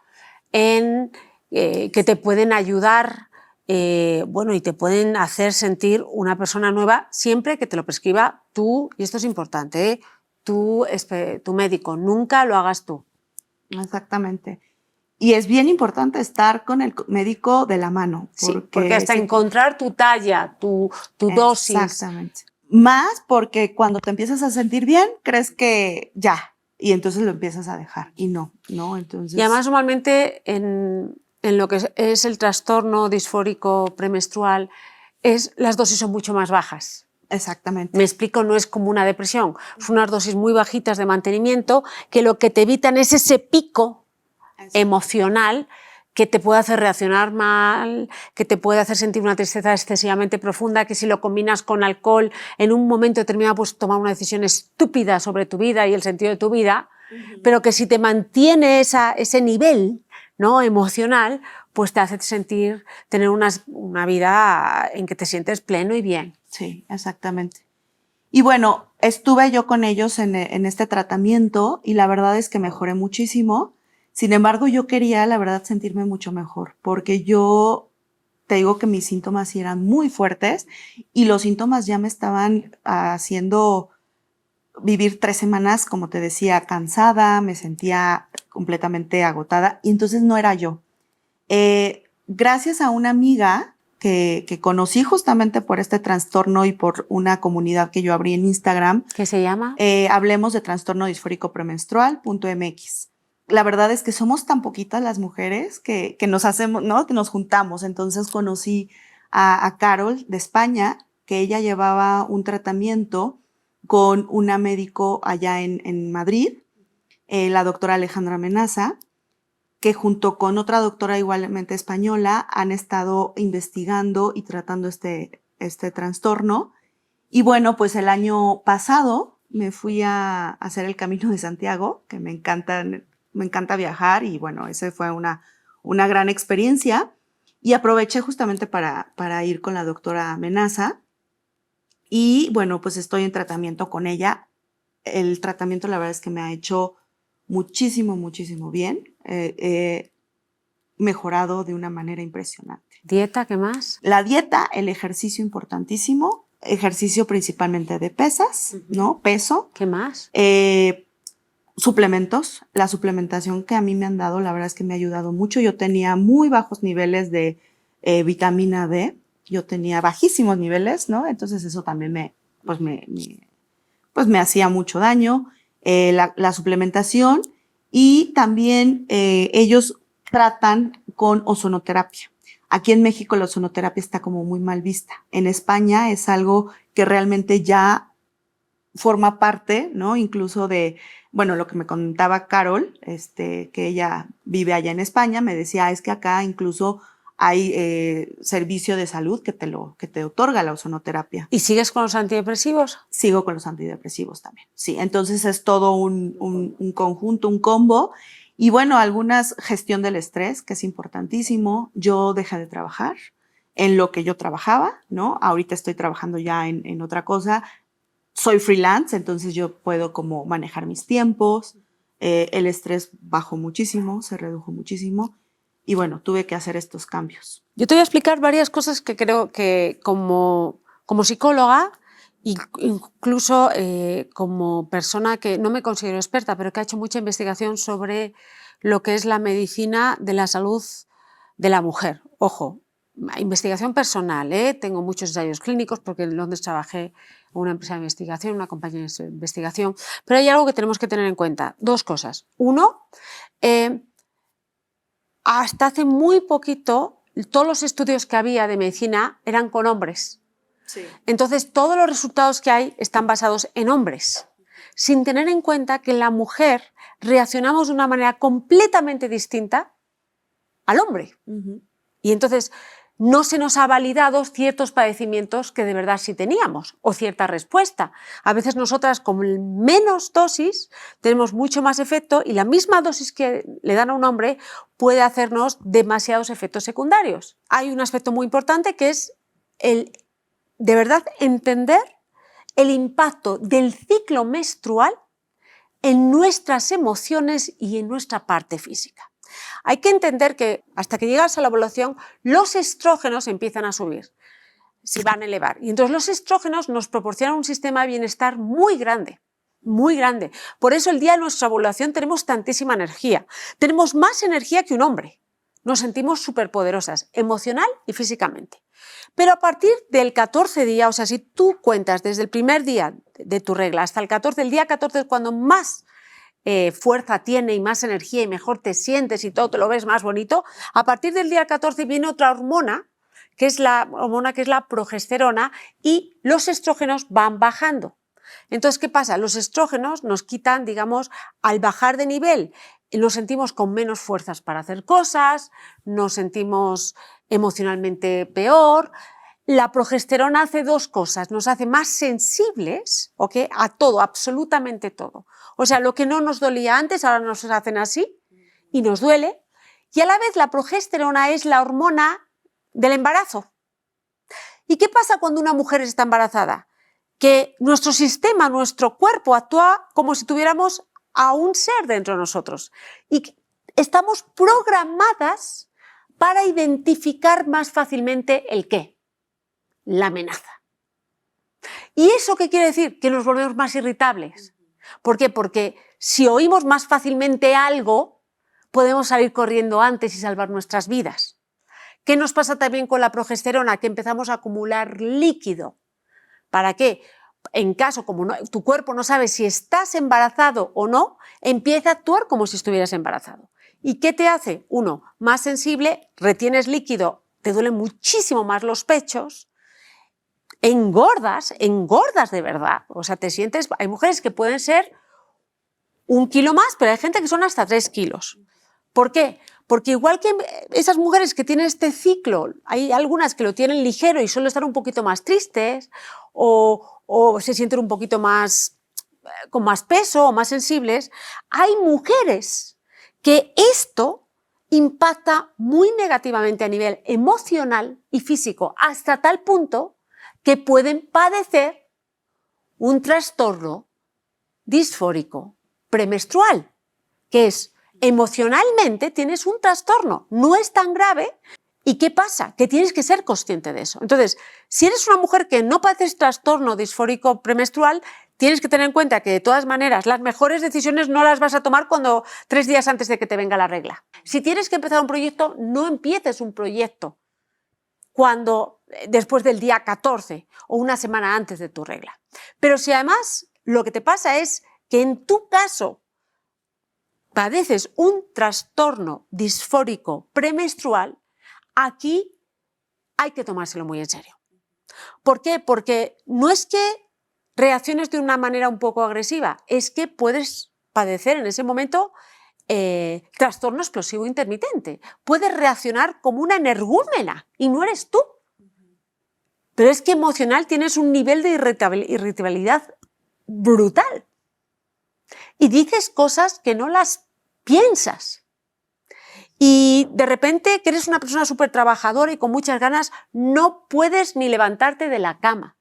que te pueden ayudar bueno, y te pueden hacer sentir una persona nueva siempre que te lo prescriba tú, y esto es importante, tu médico, nunca lo hagas tú. Exactamente. Y es bien importante estar con el médico de la mano. Porque hasta encontrar tu talla, tu dosis. Exactamente. Más porque cuando te empiezas a sentir bien, crees que ya, y entonces lo empiezas a dejar. Y no. Entonces... Y además normalmente en lo que es el trastorno disfórico premenstrual, las dosis son mucho más bajas. Exactamente. Me explico, no es como una depresión, son unas dosis muy bajitas de mantenimiento que lo que te evitan es ese pico emocional que te puede hacer reaccionar mal, que te puede hacer sentir una tristeza excesivamente profunda, que si lo combinas con alcohol, en un momento determinado puedes tomar una decisión estúpida sobre tu vida y el sentido de tu vida, pero que si te mantiene ese nivel, ¿no?, emocional, pues te hace tener una vida en que te sientes pleno y bien. Sí, exactamente. Y bueno, estuve yo con ellos en este tratamiento y la verdad es que mejoré muchísimo. Sin embargo, yo quería, la verdad, sentirme mucho mejor, porque yo te digo que mis síntomas sí eran muy fuertes y los síntomas ya me estaban haciendo vivir 3 semanas, como te decía, cansada, me sentía completamente agotada y entonces no era yo. Gracias a una amiga que conocí justamente por este trastorno y por una comunidad que yo abrí en Instagram. ¿Qué se llama? Hablemos de trastorno disfórico premenstrual.mx. La verdad es que somos tan poquitas las mujeres que nos hacemos, ¿no?, que nos juntamos. Entonces conocí a Carol de España, que ella llevaba un tratamiento con una médico allá en Madrid, la doctora Alejandra Menaza, que junto con otra doctora igualmente española han estado investigando y tratando este trastorno. Y bueno, pues el año pasado me fui a hacer el Camino de Santiago, que me encanta viajar y bueno, esa fue una gran experiencia y aproveché justamente para ir con la doctora Menaza y bueno, pues estoy en tratamiento con ella. El tratamiento la verdad es que me ha hecho muchísimo bien. He mejorado de una manera impresionante. ¿Dieta? ¿Qué más? La dieta, el ejercicio importantísimo, ejercicio principalmente de pesas, ¿no? Peso. ¿Qué más? Suplementos, la suplementación que a mí me han dado, la verdad es que me ha ayudado mucho. Yo tenía muy bajos niveles de vitamina D, yo tenía bajísimos niveles, ¿no? Entonces eso también me hacía mucho daño. La suplementación y también ellos tratan con ozonoterapia. Aquí en México la ozonoterapia está como muy mal vista. En España es algo que realmente ya forma parte, ¿no? Incluso de, bueno, lo que me contaba Carol, que ella vive allá en España, me decía, es que acá incluso hay servicio de salud que te otorga la ozonoterapia. ¿Y sigues con los antidepresivos? Sigo con los antidepresivos también, sí. Entonces es todo un conjunto, un combo. Y bueno, algunas gestión del estrés, que es importantísimo. Yo dejé de trabajar en lo que yo trabajaba, ¿no? Ahorita estoy trabajando ya en otra cosa. Soy freelance, entonces yo puedo como manejar mis tiempos. El estrés bajó muchísimo, se redujo muchísimo. Y bueno, tuve que hacer estos cambios. Yo te voy a explicar varias cosas que creo que como psicóloga, incluso como persona que no me considero experta, pero que ha hecho mucha investigación sobre lo que es la medicina de la salud de la mujer. Ojo, investigación personal, tengo muchos ensayos clínicos porque en Londres trabajé en una empresa de investigación, una compañía de investigación, pero hay algo que tenemos que tener en cuenta, dos cosas. Uno, hasta hace muy poquito todos los estudios que había de medicina eran con hombres. Sí. Entonces todos los resultados que hay están basados en hombres, sin tener en cuenta que la mujer reaccionamos de una manera completamente distinta al hombre. Y entonces no se nos ha validado ciertos padecimientos que de verdad sí teníamos, o cierta respuesta. A veces nosotras con menos dosis tenemos mucho más efecto y la misma dosis que le dan a un hombre puede hacernos demasiados efectos secundarios. Hay un aspecto muy importante que es de verdad entender el impacto del ciclo menstrual en nuestras emociones y en nuestra parte física. Hay que entender que hasta que llegas a la ovulación, los estrógenos empiezan a subir, se van a elevar. Y entonces los estrógenos nos proporcionan un sistema de bienestar muy grande. Muy grande. Por eso el día de nuestra ovulación tenemos tantísima energía. Tenemos más energía que un hombre. Nos sentimos superpoderosas, emocional y físicamente. Pero a partir del 14 día, o sea, si tú cuentas desde el primer día de tu regla hasta el 14, el día 14 es cuando más fuerza tiene y más energía y mejor te sientes y todo te lo ves más bonito. A partir del día 14 viene otra hormona, que es la progesterona, y los estrógenos van bajando. Entonces, ¿qué pasa? Los estrógenos nos quitan, digamos, al bajar de nivel, nos sentimos con menos fuerzas para hacer cosas, nos sentimos emocionalmente peor. La progesterona hace dos cosas, nos hace más sensibles, ¿ok?, a todo, absolutamente todo. O sea, lo que no nos dolía antes, ahora nos hacen así y nos duele. Y a la vez la progesterona es la hormona del embarazo. ¿Y qué pasa cuando una mujer está embarazada? Que nuestro sistema, nuestro cuerpo actúa como si tuviéramos a un ser dentro de nosotros y estamos programadas para identificar más fácilmente el qué, la amenaza. ¿Y eso qué quiere decir? Que nos volvemos más irritables. ¿Por qué? Porque si oímos más fácilmente algo, podemos salir corriendo antes y salvar nuestras vidas. ¿Qué nos pasa también con la progesterona? Que empezamos a acumular líquido. ¿Para qué? En caso, como tu cuerpo no sabe si estás embarazado o no, empieza a actuar como si estuvieras embarazado. ¿Y qué te hace? Uno, más sensible, retienes líquido, te duelen muchísimo más los pechos, engordas de verdad. O sea, te sientes, hay mujeres que pueden ser 1 kilo más, pero hay gente que son hasta 3 kilos. ¿Por qué? Porque igual que esas mujeres que tienen este ciclo, hay algunas que lo tienen ligero y solo están un poquito más tristes o se sienten un poquito más con más peso o más sensibles, hay mujeres que esto impacta muy negativamente a nivel emocional y físico, hasta tal punto que pueden padecer un trastorno disfórico premenstrual, que es emocionalmente tienes un trastorno, no es tan grave. ¿Y qué pasa? Que tienes que ser consciente de eso. Entonces, si eres una mujer que no padeces trastorno disfórico premenstrual, tienes que tener en cuenta que de todas maneras las mejores decisiones no las vas a tomar 3 días antes de que te venga la regla. Si tienes que empezar un proyecto, no empieces un proyecto después del día 14 o una semana antes de tu regla. Pero si además lo que te pasa es que en tu caso padeces un trastorno disfórico premenstrual, aquí hay que tomárselo muy en serio. ¿Por qué? Porque no es que reacciones de una manera un poco agresiva, es que puedes padecer en ese momento trastorno explosivo intermitente. Puedes reaccionar como una energúmena y no eres tú. Pero es que emocional tienes un nivel de irritabilidad brutal. Y dices cosas que no las piensas. Y de repente, que eres una persona súper trabajadora y con muchas ganas, no puedes ni levantarte de la cama.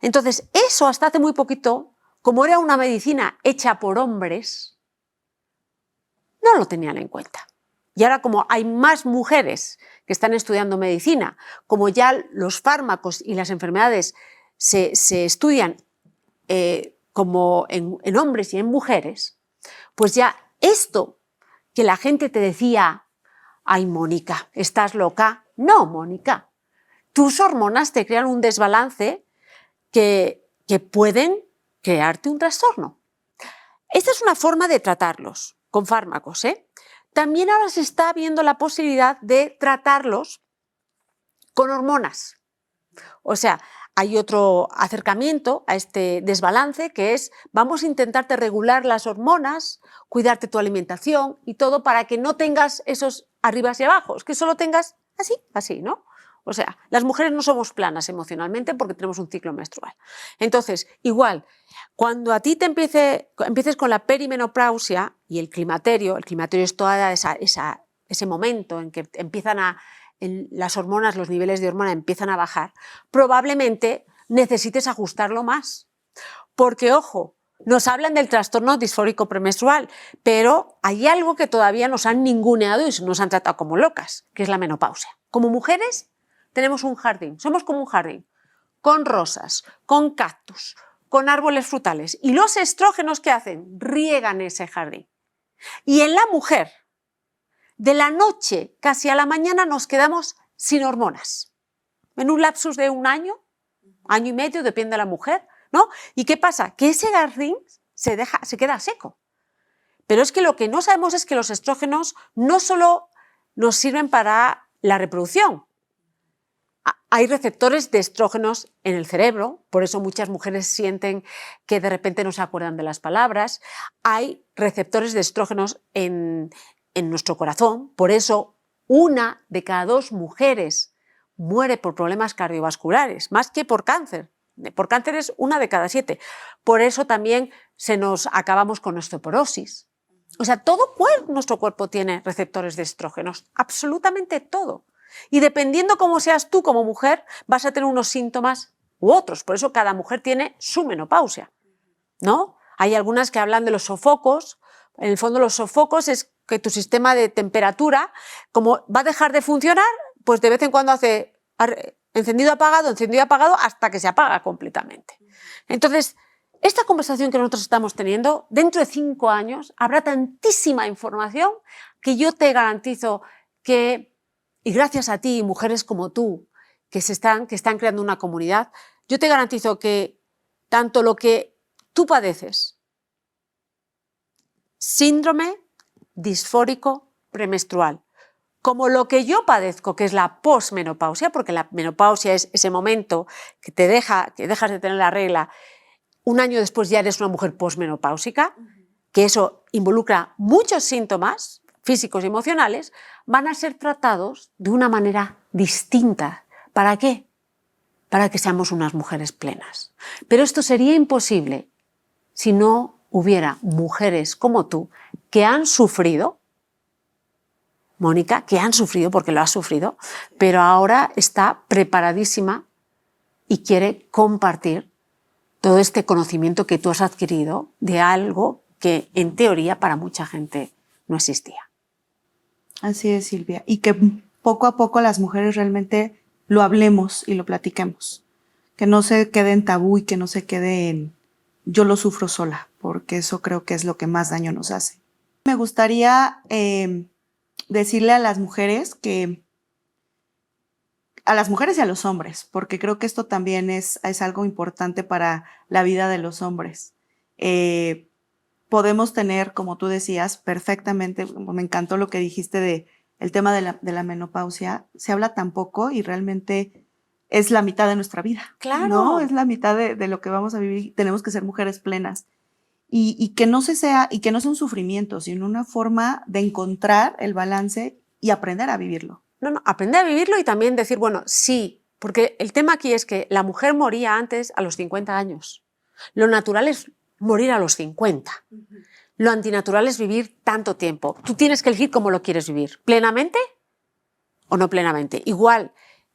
Entonces, eso hasta hace muy poquito, como era una medicina hecha por hombres, no lo tenían en cuenta. Y ahora, como hay más mujeres que están estudiando medicina, como ya los fármacos y las enfermedades se estudian como en hombres y en mujeres, pues ya esto que la gente te decía, ay, Mónica, ¿estás loca? No, Mónica, tus hormonas te crean un desbalance que pueden crearte un trastorno. Esta es una forma de tratarlos con fármacos, ¿eh? También ahora se está viendo la posibilidad de tratarlos con hormonas. O sea, hay otro acercamiento a este desbalance que es, vamos a intentarte regular las hormonas, cuidarte tu alimentación y todo para que no tengas esos arribas y abajos, que solo tengas así, ¿no? O sea, las mujeres no somos planas emocionalmente porque tenemos un ciclo menstrual. Entonces, igual, cuando a ti empieces con la perimenopausia y el climaterio es toda ese momento en que las hormonas, los niveles de hormona empiezan a bajar, probablemente necesites ajustarlo más. Porque, ojo, nos hablan del trastorno disfórico premenstrual, pero hay algo que todavía nos han ninguneado y nos han tratado como locas, que es la menopausia. Como mujeres tenemos un jardín, somos como un jardín, con rosas, con cactus, con árboles frutales. Y los estrógenos, ¿qué hacen? Riegan ese jardín. Y en la mujer, de la noche casi a la mañana nos quedamos sin hormonas. En un lapsus de un año y medio, depende de la mujer, ¿no? ¿Y qué pasa? Que ese jardín se queda seco. Pero es que lo que no sabemos es que los estrógenos no solo nos sirven para la reproducción. Hay receptores de estrógenos en el cerebro, por eso muchas mujeres sienten que de repente no se acuerdan de las palabras. Hay receptores de estrógenos en nuestro corazón, por eso 1 de cada 2 mujeres muere por problemas cardiovasculares, más que por cáncer. Por cáncer es 1 de cada 7. Por eso también acabamos con osteoporosis. O sea, nuestro cuerpo tiene receptores de estrógenos, absolutamente todo. Y dependiendo cómo seas tú como mujer, vas a tener unos síntomas u otros. Por eso cada mujer tiene su menopausia, ¿no? Hay algunas que hablan de los sofocos. En el fondo, los sofocos es que tu sistema de temperatura, como va a dejar de funcionar, pues de vez en cuando hace encendido, apagado, hasta que se apaga completamente. Entonces, esta conversación que nosotros estamos teniendo, dentro de 5 años habrá tantísima información que yo te garantizo que, y gracias a ti, mujeres como tú, que están creando una comunidad, yo te garantizo que tanto lo que tú padeces, síndrome disfórico premenstrual, como lo que yo padezco, que es la posmenopausia, porque la menopausia es ese momento que dejas de tener la regla, 1 año después ya eres una mujer posmenopáusica, que eso involucra muchos síntomas físicos y emocionales, van a ser tratados de una manera distinta. ¿Para qué? Para que seamos unas mujeres plenas. Pero esto sería imposible si no hubiera mujeres como tú que han sufrido, Mónica, que han sufrido, porque lo has sufrido, pero ahora está preparadísima y quiere compartir todo este conocimiento que tú has adquirido de algo que en teoría para mucha gente no existía. Así es, Silvia. Y que poco a poco las mujeres realmente lo hablemos y lo platiquemos. Que no se quede en tabú y que no se quede en yo lo sufro sola, porque eso creo que es lo que más daño nos hace. Me gustaría decirle a las mujeres a las mujeres y a los hombres, porque creo que esto también es algo importante para la vida de los hombres. Podemos tener, como tú decías, perfectamente, me encantó lo que dijiste de el tema de la menopausia, se habla tan poco y realmente es la mitad de nuestra vida. Claro. ¿No? Es la mitad de lo que vamos a vivir. Tenemos que ser mujeres plenas. Y que no sea un sufrimiento, sino una forma de encontrar el balance y aprender a vivirlo. No, aprender a vivirlo y también decir, bueno, sí, porque el tema aquí es que la mujer moría antes a los 50 años. Lo natural es morir a los 50. Lo antinatural es vivir tanto tiempo. Tú tienes que elegir cómo lo quieres vivir, plenamente o no plenamente. Igual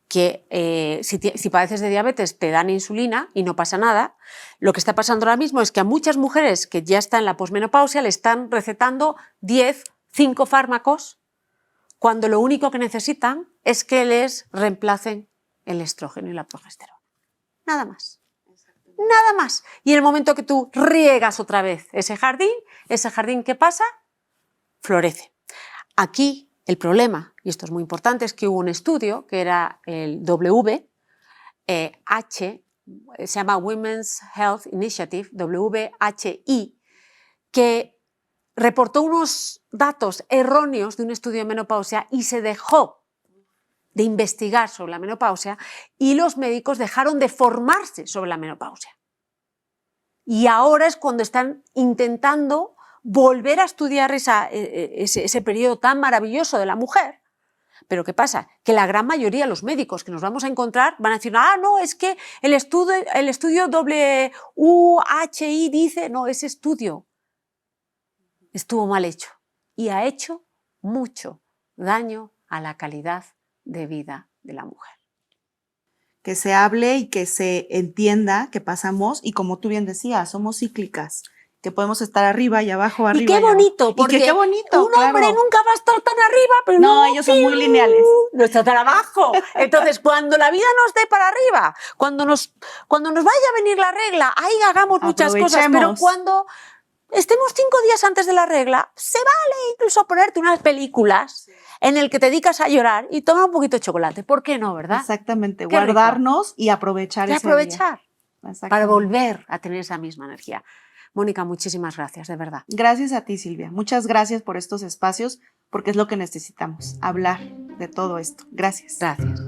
que si padeces de diabetes te dan insulina y no pasa nada, lo que está pasando ahora mismo es que a muchas mujeres que ya están en la posmenopausia le están recetando 5 fármacos cuando lo único que necesitan es que les reemplacen el estrógeno y la progesterona. Nada más. Nada más. Y en el momento que tú riegas otra vez ese jardín, ¿qué pasa? Florece. Aquí el problema, y esto es muy importante, es que hubo un estudio que era el WH, se llama Women's Health Initiative, WHI, que reportó unos datos erróneos de un estudio de menopausia y se dejó de investigar sobre la menopausia y los médicos dejaron de formarse sobre la menopausia. Y ahora es cuando están intentando volver a estudiar ese periodo tan maravilloso de la mujer. Pero ¿qué pasa? Que la gran mayoría de los médicos que nos vamos a encontrar van a decir, no, es que el estudio WHI dice, no, ese estudio estuvo mal hecho y ha hecho mucho daño a la calidad de vida de la mujer. que se hable y que se entienda que pasamos, y como tú bien decías, somos cíclicas, que podemos estar arriba y abajo, Y arriba qué y abajo. bonito, Y porque que qué bonito, un hombre claro. nunca va a estar tan arriba, pero No, ellos son muy lineales. no está tan abajo. Entonces, cuando la vida nos dé para arriba, cuando nos vaya a venir la regla, ahí hagamos muchas cosas, pero Aprovechemos. cuando estemos 5 días antes de la regla, se vale incluso ponerte unas películas en el que te dedicas a llorar y tomar un poquito de chocolate. ¿Por qué no, verdad? Exactamente, Qué rico. guardarnos y aprovechar Y ese aprovechar día. para Exactamente. volver a tener esa misma energía. Mónica, muchísimas gracias, de verdad. Gracias a ti, Silvia. Muchas gracias por estos espacios, porque es lo que necesitamos, hablar de todo esto. Gracias. Gracias.